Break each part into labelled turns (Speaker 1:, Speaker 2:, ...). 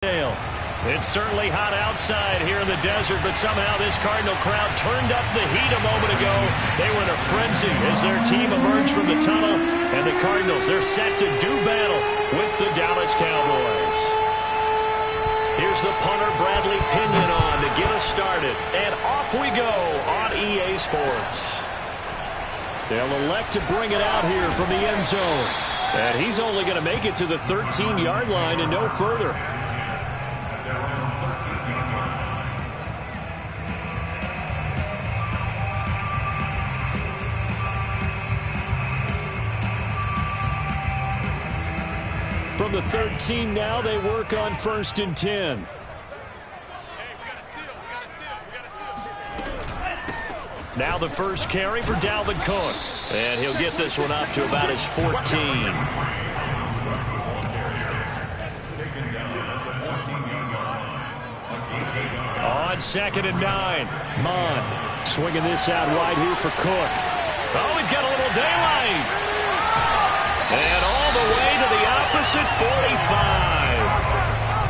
Speaker 1: It's certainly hot outside here in the desert, but somehow this Cardinal crowd turned up the heat a moment ago. They were in a frenzy as their team emerged from the tunnel, and the Cardinals, they're set to do battle with the Dallas Cowboys. Here's the punter, Bradley Pinion, on to get us started, and off we go on EA Sports. They'll elect to bring it out here from the end zone, and he's only going to make it to the 13-yard line and no further. From the 13 now, they work on 1st and 10. Now the first carry for Dalvin Cook. And he'll get this one up to about his 14. On 2nd and 9. Mond swinging this out wide here for Cook. Oh, he's got a little daylight. And all the way to the opposite 45.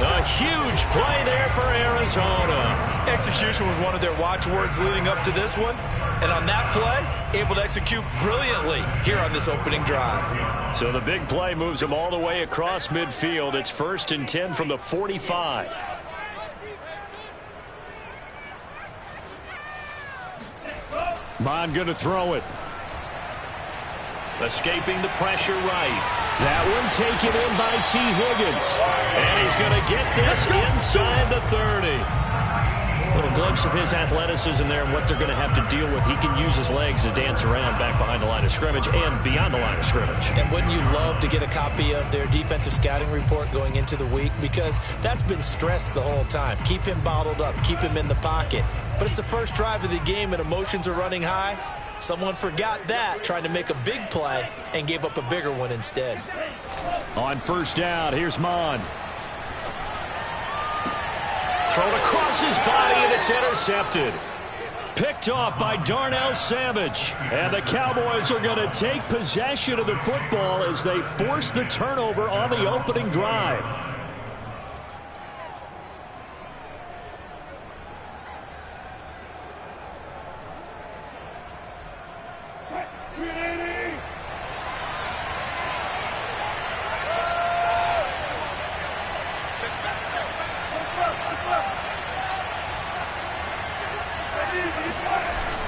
Speaker 1: A huge play there for Arizona.
Speaker 2: Execution was one of their watchwords leading up to this one. And on that play, able to execute brilliantly here on this opening drive.
Speaker 1: So the big play moves them all the way across midfield. It's 1st and 10 from the 45. Bond going to throw it. Escaping the pressure right. That one taken in by T. Higgins. And he's going to get this inside the 30. A little glimpse of his athleticism there and what they're going to have to deal with. He can use his legs to dance around back behind the line of scrimmage and beyond the line of scrimmage.
Speaker 2: And wouldn't you love to get a copy of their defensive scouting report going into the week? Because that's been stressed the whole time. Keep him bottled up. Keep him in the pocket. But it's the first drive of the game and emotions are running high. Someone forgot that, trying to make a big play, and gave up a bigger one instead.
Speaker 1: On 1st down, here's Mond. Thrown across his body, and it's intercepted. Picked off by Darnell Savage. And the Cowboys are going to take possession of the football as they force the turnover on the opening drive.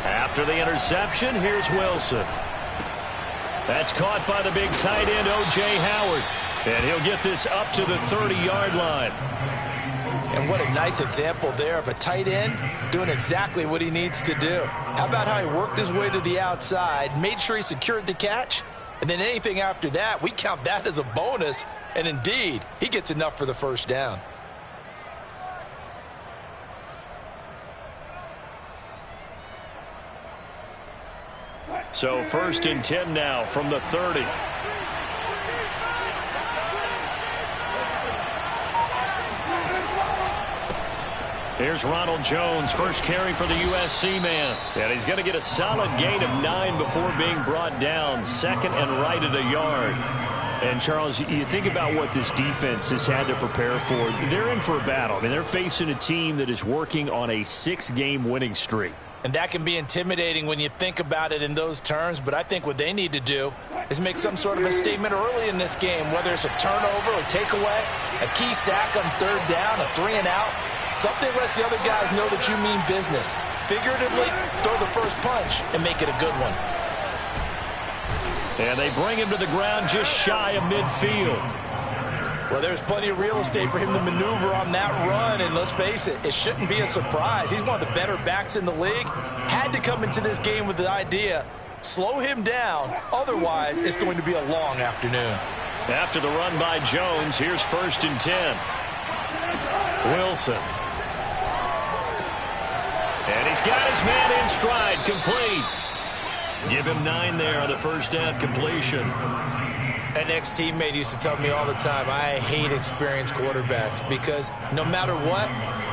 Speaker 1: After the interception, here's Wilson. That's caught by the big tight end, O.J. Howard. And he'll get this up to the 30-yard line.
Speaker 2: And what a nice example there of a tight end doing exactly what he needs to do. How about how he worked his way to the outside, made sure he secured the catch, and then anything after that, we count that as a bonus. And indeed, he gets enough for the 1st down.
Speaker 1: So 1st and 10 now from the 30. Here's Ronald Jones, first carry for the USC man. And he's going to get a solid gain of 9 before being brought down. 2nd and right at a yard. And, Charles, you think about what this defense has had to prepare for. They're in for a battle. I mean, they're facing a team that is working on a 6-game winning streak.
Speaker 2: And that can be intimidating when you think about it in those terms, but I think what they need to do is make some sort of a statement early in this game, whether it's a turnover or takeaway, a key sack on 3rd down, a 3-and-out, something lets the other guys know that you mean business. Figuratively, throw the first punch and make it a good one.
Speaker 1: And they bring him to the ground just shy of midfield.
Speaker 2: Well, there's plenty of real estate for him to maneuver on that run, and let's face it, it shouldn't be a surprise. He's one of the better backs in the league. Had to come into this game with the idea, slow him down, otherwise it's going to be a long afternoon.
Speaker 1: After the run by Jones, here's 1st and 10. Wilson. And he's got his man in stride, complete. Give him 9 there on the first down completion.
Speaker 2: An ex-teammate used to tell me all the time, I hate experienced quarterbacks because no matter what,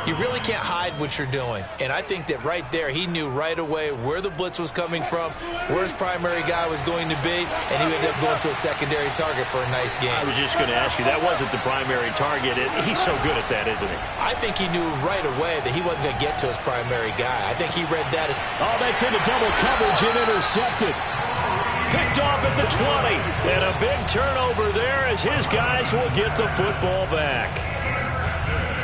Speaker 2: you really can't hide what you're doing. And I think that right there, he knew right away where the blitz was coming from, where his primary guy was going to be, and he ended up going to a secondary target for a nice game.
Speaker 1: I was just going to ask you, that wasn't the primary target. He's so good at that, isn't he?
Speaker 2: I think he knew right away that he wasn't going to get to his primary guy. I think he read that as...
Speaker 1: Oh, that's into double coverage and intercepted. Picked off at the 20. And a big turnover there as his guys will get the football back.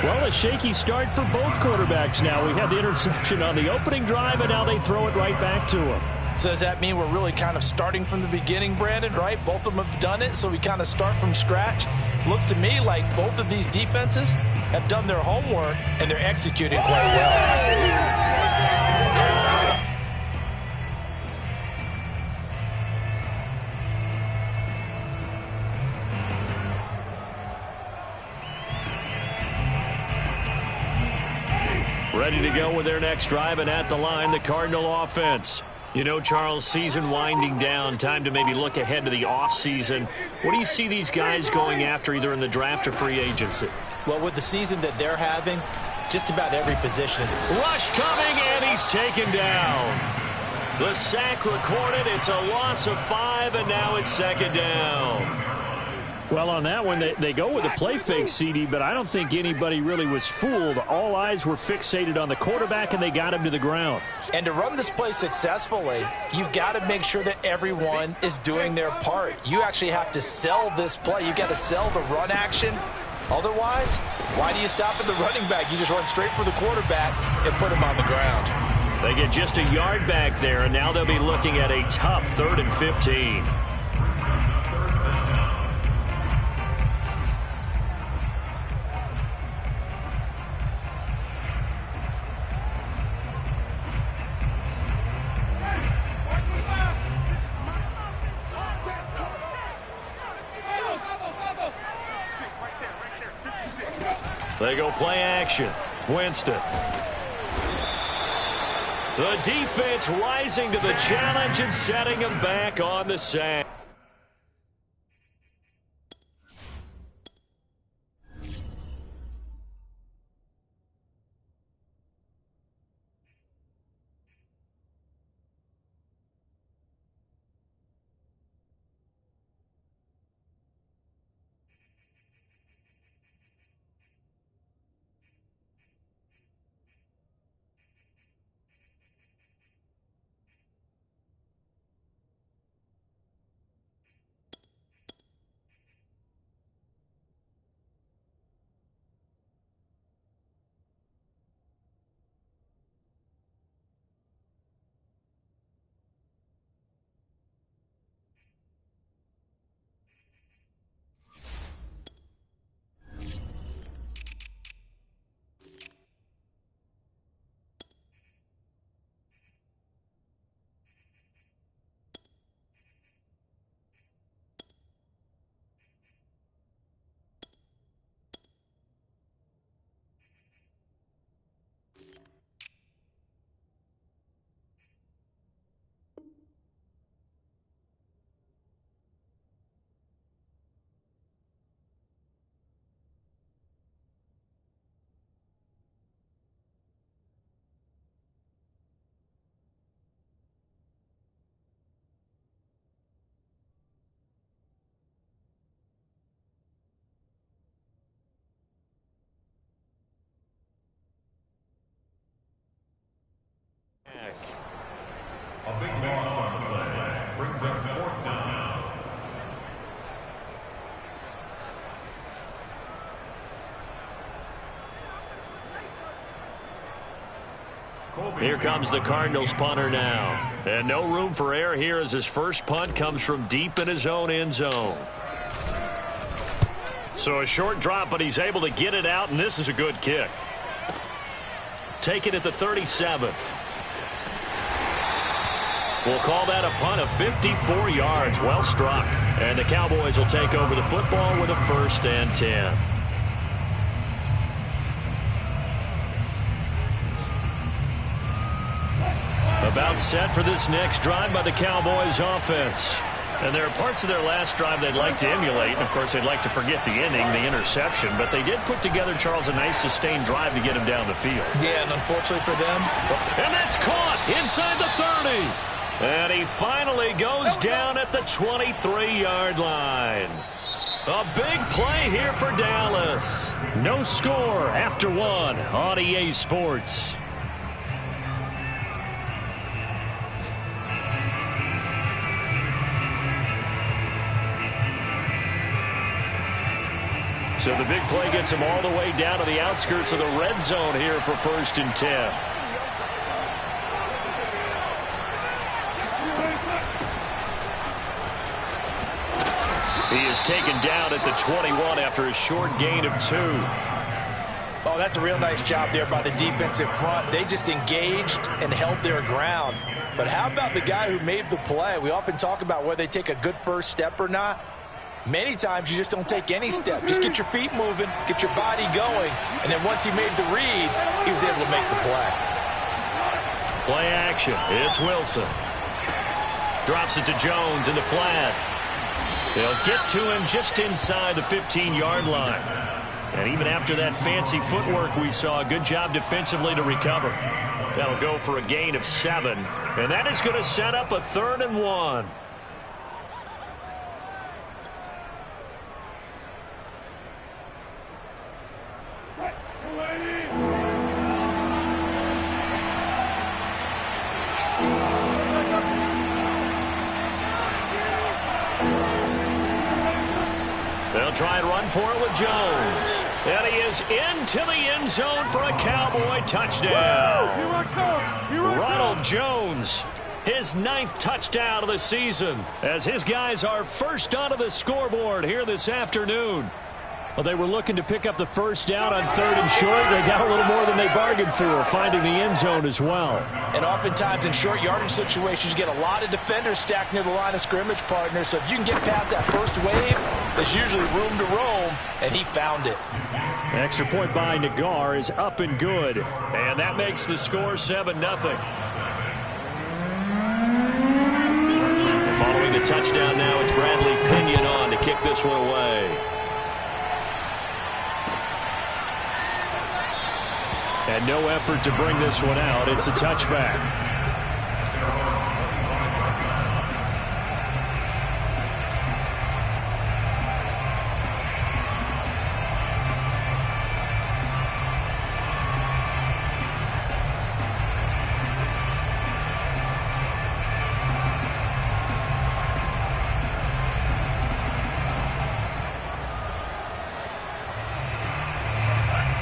Speaker 1: Well, a shaky start for both quarterbacks now. We had the interception on the opening drive, and now they throw it right back to him.
Speaker 2: So does that mean we're really kind of starting from the beginning, Brandon, right? Both of them have done it, so we kind of start from scratch. Looks to me like both of these defenses have done their homework, and they're executing quite well.
Speaker 1: Ready to go with their next drive, and at the line, the Cardinal offense. You know, Charles, season winding down, time to maybe look ahead to the offseason. What do you see these guys going after, either in the draft or free agency?
Speaker 2: Well, with the season that they're having, just about every position is...
Speaker 1: Rush coming, and he's taken down. The sack recorded. It's a loss of 5, and now it's second down. Well, on that one, they go with a play fake, CD, but I don't think anybody really was fooled. All eyes were fixated on the quarterback, and they got him to the ground.
Speaker 2: And to run this play successfully, you've got to make sure that everyone is doing their part. You actually have to sell this play. You've got to sell the run action. Otherwise, why do you stop at the running back? You just run straight for the quarterback and put him on the ground.
Speaker 1: They get just a yard back there, and now they'll be looking at a tough 3rd and 15. They go play action. Winston. The defense rising to the challenge and setting him back on the sack.
Speaker 3: A big loss on the play brings up 4th down.
Speaker 1: Here comes the Cardinals punter now. And no room for error here as his first punt comes from deep in his own end zone. So a short drop, but he's able to get it out, and this is a good kick. Take it at the 37. We'll call that a punt of 54 yards. Well struck. And the Cowboys will take over the football with a 1st and 10. A About set for this next drive by the Cowboys offense. And there are parts of their last drive they'd like to emulate. And, of course, they'd like to forget the inning, the interception. But they did put together, Charles, a nice sustained drive to get him down the field.
Speaker 2: Yeah, and unfortunately for them.
Speaker 1: And that's caught inside the 30. And he finally goes down at the 23-yard line. A big play here for Dallas. No score after one on EA Sports. So the big play gets him all the way down to the outskirts of the red zone here for 1st and 10. He is taken down at the 21 after a short gain of 2.
Speaker 2: Oh, that's a real nice job there by the defensive front. They just engaged and held their ground. But how about the guy who made the play? We often talk about whether they take a good first step or not. Many times you just don't take any step. Just get your feet moving, get your body going, and then once he made the read, he was able to make the play.
Speaker 1: Play action. It's Wilson. Drops it to Jones in the flat. They'll get to him just inside the 15-yard line. And even after that fancy footwork we saw, a good job defensively to recover. That'll go for a gain of 7. And that is going to set up a 3rd and 1. They'll try and run for it with Jones. And he is into the end zone for a Cowboy touchdown. Ronald Jones, his 9th touchdown of the season, as his guys are first onto the scoreboard here this afternoon. Well, they were looking to pick up the first down on 3rd and short. They got a little more than they bargained for, finding the end zone as well.
Speaker 2: And oftentimes in short yardage situations, you get a lot of defenders stacked near the line of scrimmage, partner. So if you can get past that first wave, there's usually room to roam, and he found it.
Speaker 1: Extra point by Nagar is up and good. And that makes the score 7-0. Following the touchdown now, it's Bradley Pinion on to kick this one away. And no effort to bring this one out. It's a touchback.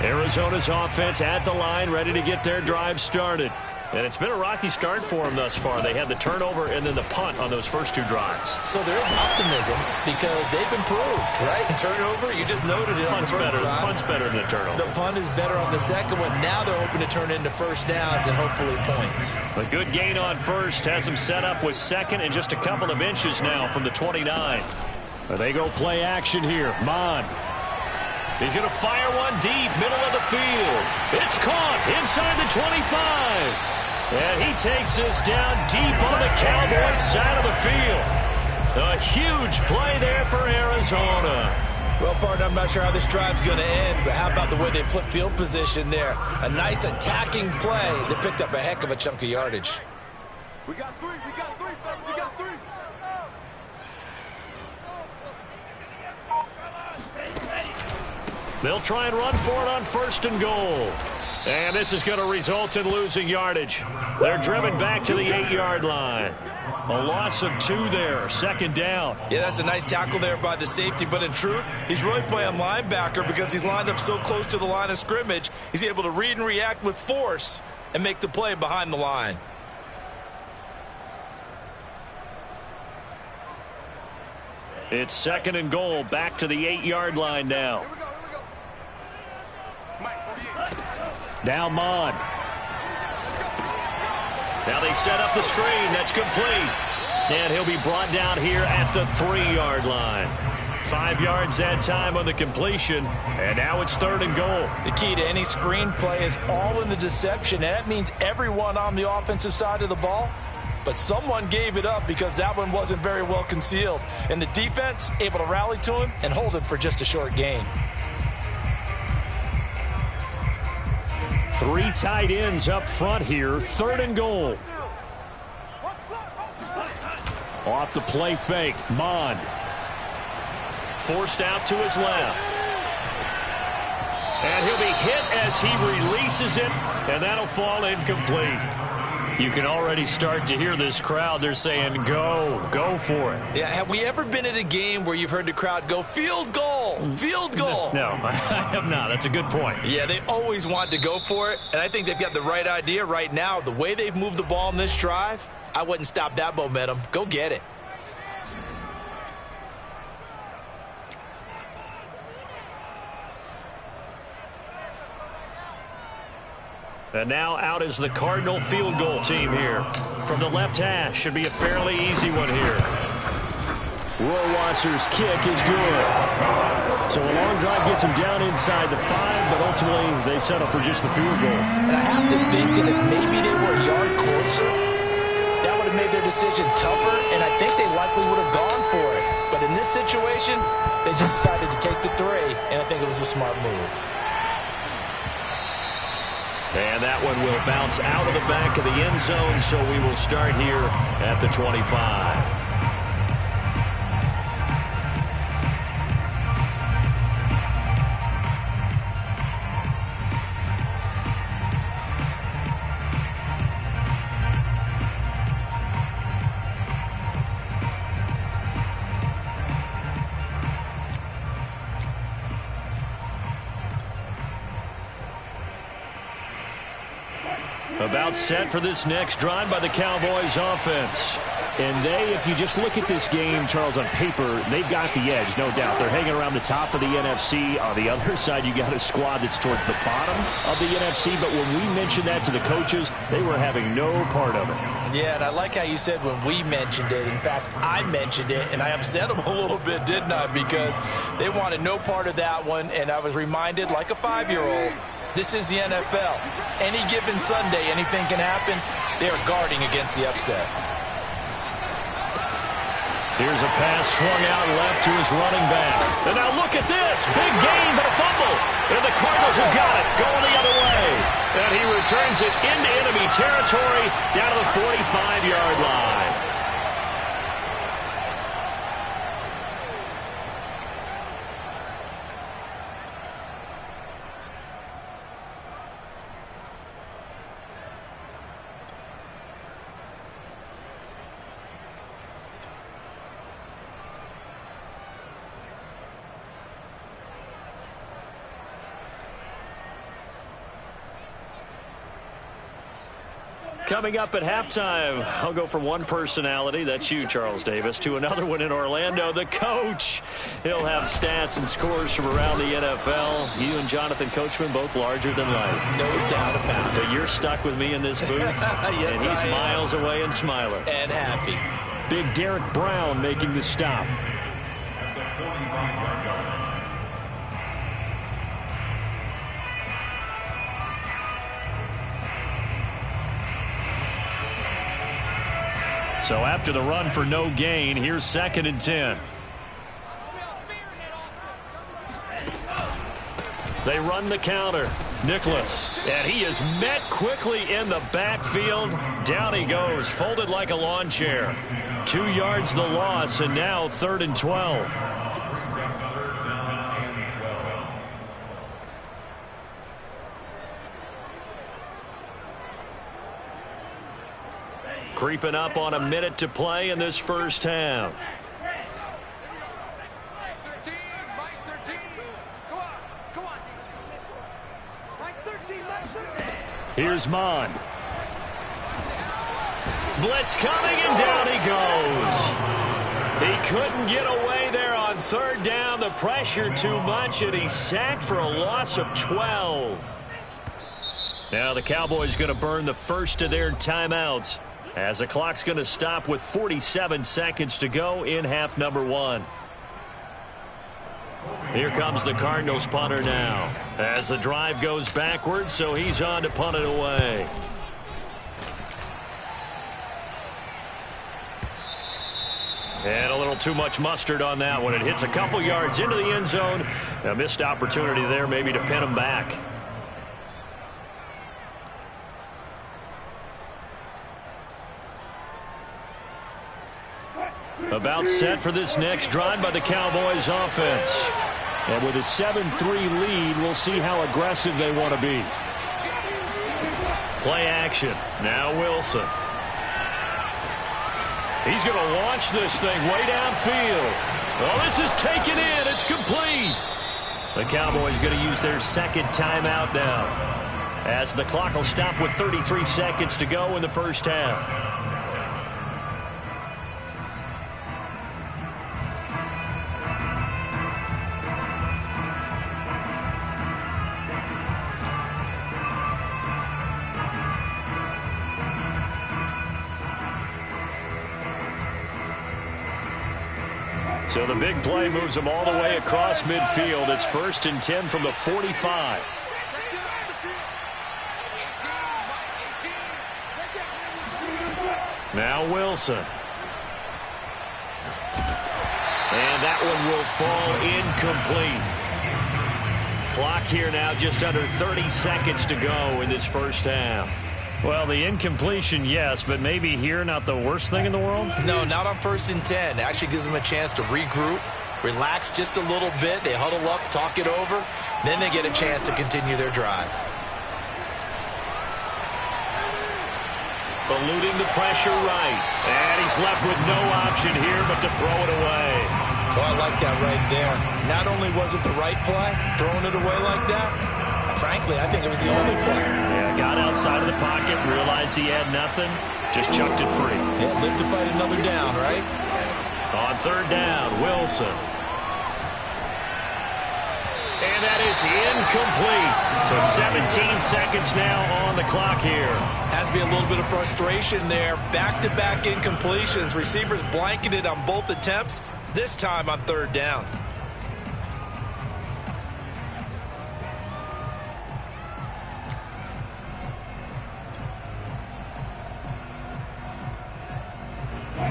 Speaker 1: Arizona's offense at the line, ready to get their drive started. And it's been a rocky start for them thus far. They had the turnover and then the punt on those first 2 drives.
Speaker 2: So there is optimism because they've improved, right? Turnover, you just noted it on the first drive.
Speaker 1: Punt's better than the turnover.
Speaker 2: The punt is better on the second one. Now they're hoping to turn into first downs and hopefully points.
Speaker 1: A good gain on first has them set up with 2nd and just a couple of inches now from the 29. But they go play action here. Mon. He's going to fire one deep, middle of the field. It's caught inside the 25. And he takes this down deep on the Cowboys side of the field. A huge play there for Arizona.
Speaker 2: Well, partner, I'm not sure how this drive's going to end, but how about the way they flip field position there? A nice attacking play that picked up a heck of a chunk of yardage.
Speaker 4: We got 3, we got 3, we got 3.
Speaker 1: They'll try and run for it on 1st and goal. And this is going to result in losing yardage. They're driven back to the 8-yard line. A loss of 2 there, 2nd down.
Speaker 2: Yeah, that's a nice tackle there by the safety, but in truth, he's really playing linebacker because he's lined up so close to the line of scrimmage. He's able to read and react with force and make the play behind the line.
Speaker 1: It's 2nd and goal, back to the 8-yard line now. Now Mon. Now they set up the screen. That's complete. And he'll be brought down here at the 3-yard line. 5 yards that time on the completion, and now it's 3rd and goal.
Speaker 2: The key to any screenplay is all in the deception, and that means everyone on the offensive side of the ball, but someone gave it up because that one wasn't very well concealed. And the defense able to rally to him and hold him for just a short gain.
Speaker 1: 3 tight ends up front here, 3rd and goal. Off the play fake, Mond. Forced out to his left. And he'll be hit as he releases it, and that'll fall incomplete. You can already start to hear this crowd. They're saying, go for it.
Speaker 2: Yeah, have we ever been at a game where you've heard the crowd go, field goal, field goal?
Speaker 1: No, I have not. That's a good point.
Speaker 2: Yeah, they always want to go for it, and I think they've got the right idea right now. The way they've moved the ball in this drive, I wouldn't stop that momentum. Go get it.
Speaker 1: And now out is the Cardinal field goal team here. From the left hash, should be a fairly easy one here. Rohrwasser's kick is good. So a long drive gets him down inside the 5, but ultimately they settle for just the field goal.
Speaker 2: And I have to think that if maybe they were a yard closer, that would have made their decision tougher, and I think they likely would have gone for it. But in this situation, they just decided to take the 3, and I think it was a smart move.
Speaker 1: And that one will bounce out of the back of the end zone, so we will start here at the 25. About set for this next drive by the Cowboys offense. And they, if you just look at this game, Charles, on paper, they've got the edge, no doubt. They're hanging around the top of the NFC. On the other side, you got a squad that's towards the bottom of the NFC. But when we mentioned that to the coaches, they were having no part of it.
Speaker 2: Yeah, and I like how you said when we mentioned it. In fact, I mentioned it, and I upset them a little bit, didn't I? Because they wanted no part of that one, and I was reminded, like a 5-year-old, this is the NFL. Any given Sunday, anything can happen. They are guarding against the upset.
Speaker 1: Here's a pass swung out left to his running back. And now look at this. Big gain, but a fumble. And the Cardinals have got it, going the other way. And he returns it into enemy territory down to the 45-yard line. Coming up at halftime, I'll go from one personality, that's you, Charles Davis, to another one in Orlando, the coach. He'll have stats and scores from around the NFL. You and Jonathan Coachman, both larger than life.
Speaker 2: No doubt about it.
Speaker 1: But you're stuck with me in this booth,
Speaker 2: yes,
Speaker 1: and he's miles away and smiling.
Speaker 2: And happy.
Speaker 1: Big Derek Brown making the stop.
Speaker 3: At the 45-yard line.
Speaker 1: So after the run for no gain, here's 2nd and 10. They run the counter. Nicholas, and he is met quickly in the backfield. Down he goes, folded like a lawn chair. 2 yards the loss, and now 3rd and 12. Creeping up on a minute to play in this first half.
Speaker 4: 13, Mike 13. Come on. Mike 13, Mike 13.
Speaker 1: Here's Mond. Blitz coming, and down he goes. He couldn't get away there on 3rd down. The pressure too much, and he's sacked for a loss of 12. Now the Cowboys going to burn the first of their timeouts, as the clock's going to stop with 47 seconds to go in half number 1. Here comes the Cardinals punter now. As the drive goes backwards, so he's on to punt it away. And a little too much mustard on that one. It hits a couple yards into the end zone. A missed opportunity there maybe to pin him back. About set for this next drive by the Cowboys offense.
Speaker 5: And with a 7-3 lead, we'll see how aggressive they want to be.
Speaker 1: Play action. Now Wilson. He's going to launch this thing way downfield. Well, this is taken in. It's complete. The Cowboys going to use their second timeout now, as the clock will stop with 33 seconds to go in the first half. So the big play moves them all the way across midfield. It's 1st and 10 from the 45. Now Wilson. And that one will fall incomplete. Clock here now just under 30 seconds to go in this first half. Well, the incompletion, yes, but maybe here not the worst thing in the world?
Speaker 2: No, not on 1st and 10. It actually gives them a chance to regroup, relax just a little bit. They huddle up, talk it over. Then they get a chance to continue their drive.
Speaker 1: Eluding the pressure right. And he's left with no option here but to throw it away.
Speaker 2: Oh, I like that right there. Not only was it the right play, throwing it away like that, frankly, I think it was the only play.
Speaker 1: Yeah, got outside of the pocket, realized he had nothing, just chucked it free.
Speaker 2: Yeah, live to fight another down, right?
Speaker 1: On 3rd down, Wilson. And that is incomplete. So 17 seconds now on the clock here.
Speaker 2: Has to be a little bit of frustration there. Back-to-back incompletions. Receivers blanketed on both attempts, this time on 3rd down.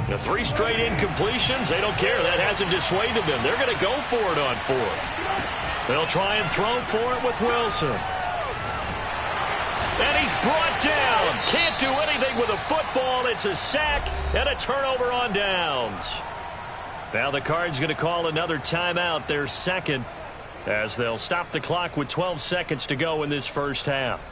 Speaker 1: The 3 straight incompletions, they don't care. That hasn't dissuaded them. They're going to go for it on 4th. They'll try and throw for it with Wilson. And he's brought down. Can't do anything with a football. It's a sack and a turnover on downs. Now the Cards going to call another timeout, their second, as they'll stop the clock with 12 seconds to go in this first half.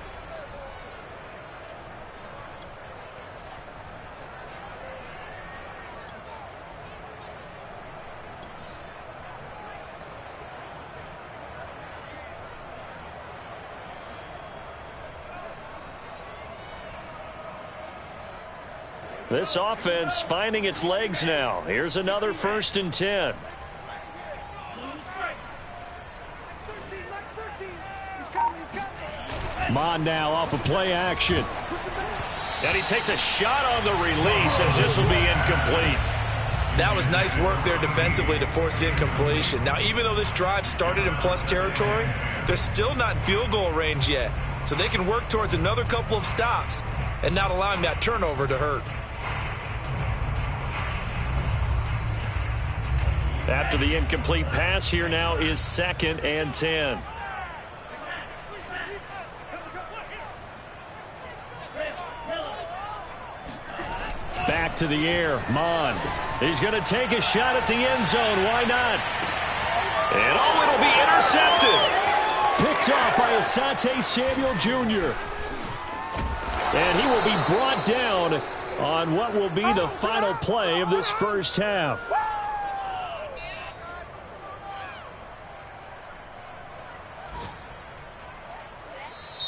Speaker 1: This offense finding its legs now. Here's another 1st and 10.
Speaker 5: Mon now off of play action.
Speaker 1: And he takes a shot on the release as this will be incomplete.
Speaker 2: That was nice work there defensively to force the incompletion. Now, even though this drive started in plus territory, they're still not in field goal range yet. So they can work towards another couple of stops and not allowing that turnover to hurt.
Speaker 1: After the incomplete pass, here now is 2nd and 10.
Speaker 5: Back to the air, Mon.
Speaker 1: He's going to take a shot at the end zone. Why not? And oh, it'll be intercepted.
Speaker 5: Picked off by Asante Samuel Jr.
Speaker 1: And he will be brought down on what will be the final play of this first half.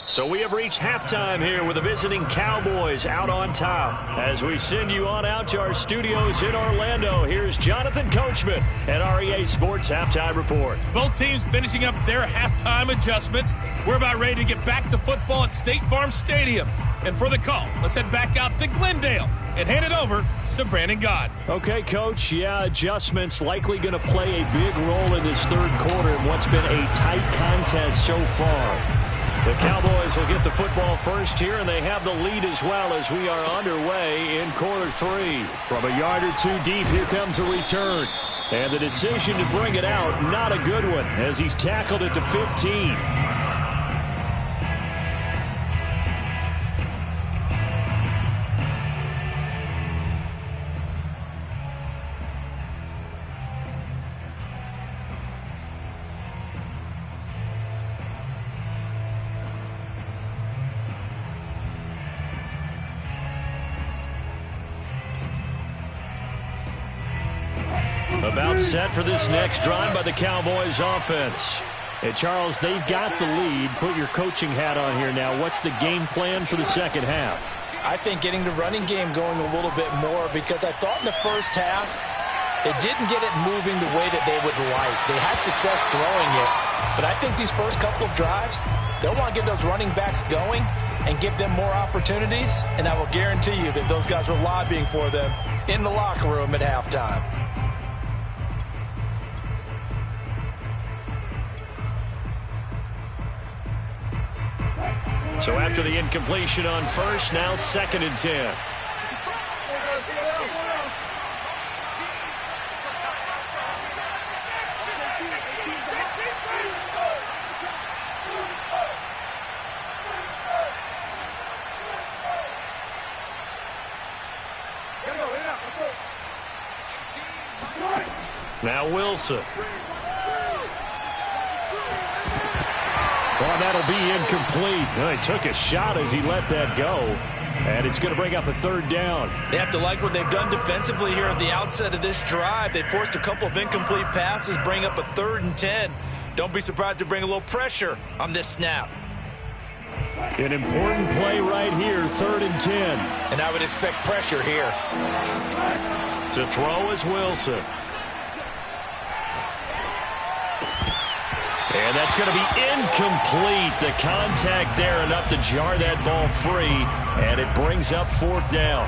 Speaker 1: So we have reached halftime here with the visiting Cowboys out on top. As we send you on out to our studios in Orlando, here's Jonathan Coachman at REA Sports Halftime Report.
Speaker 6: Both teams finishing up their halftime adjustments. We're about ready to get back to football at State Farm Stadium. And for the call, let's head back out to Glendale and hand it over to Brandon Gott.
Speaker 5: Okay, Coach. Yeah, adjustments likely going to play a big role in this third quarter in what's been a tight contest so far.
Speaker 1: The Cowboys will get the football first here, and they have the lead as well as we are underway in quarter 3.
Speaker 5: From a yard or two deep, here comes a return. And the decision to bring it out, not a good one, as he's tackled it to 15.
Speaker 1: About set for this next drive by the Cowboys offense.
Speaker 5: Hey, Charles, they've got the lead. Put your coaching hat on here now. What's the game plan for the second half?
Speaker 2: I think getting the running game going a little bit more, because I thought in the first half they didn't get it moving the way that they would like. They had success throwing it, but I think these first couple of drives, they'll want to get those running backs going and give them more opportunities, and I will guarantee you that those guys were lobbying for them in the locker room at halftime.
Speaker 1: So after the incompletion on first, now 2nd and 10. Now Wilson.
Speaker 5: Well, that'll be incomplete. Well, he took a shot as he let that go. And it's going to bring up a 3rd down.
Speaker 2: They have to like what they've done defensively here at the outset of this drive. They forced a couple of incomplete passes, bring up a 3rd and 10. Don't be surprised to bring a little pressure on this snap.
Speaker 5: An important play right here, 3rd and 10.
Speaker 2: And I would expect pressure here.
Speaker 1: To throw is Wilson. And that's going to be incomplete. The contact there enough to jar that ball free, and it brings up 4th down.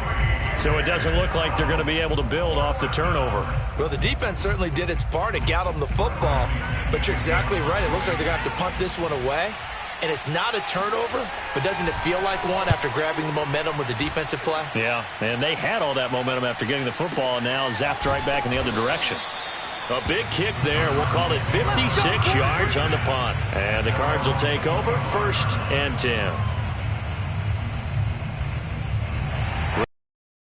Speaker 1: So it doesn't look like they're going to be able to build off the turnover.
Speaker 2: Well, the defense certainly did its part. It got them the football, but you're exactly right. It looks like they're going to have to punt this one away, and it's not a turnover, but doesn't it feel like one after grabbing the momentum with the defensive play?
Speaker 1: Yeah, and they had all that momentum after getting the football, and now zapped right back in the other direction. A big kick there. We'll call it 56 yards on the punt. And the Cards will take over 1st and 10.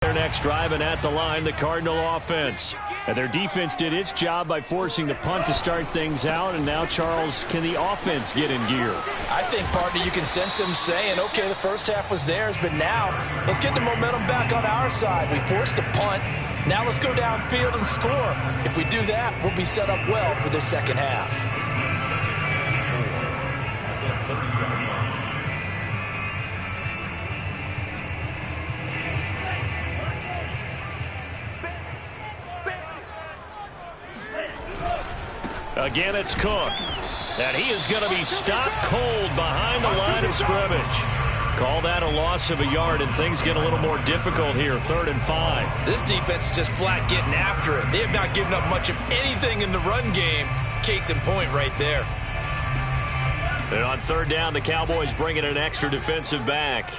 Speaker 1: Their next drive, and at the line, the Cardinal offense. And their defense did its job by forcing the punt to start things out. And now, Charles, can the offense get in gear?
Speaker 2: I think, partner, you can sense them saying, okay, the first half was theirs, but now let's get the momentum back on our side. We forced a punt. Now let's go downfield and score. If we do that, we'll be set up well for this second half.
Speaker 1: Again, it's Cook. And he is going to be stopped cold behind the line of scrimmage. Call that a loss of a yard, and things get a little more difficult here, 3rd and 5.
Speaker 2: This defense is just flat getting after it. They have not given up much of anything in the run game. Case in point right there.
Speaker 1: And on 3rd down, the Cowboys bring in an extra defensive back.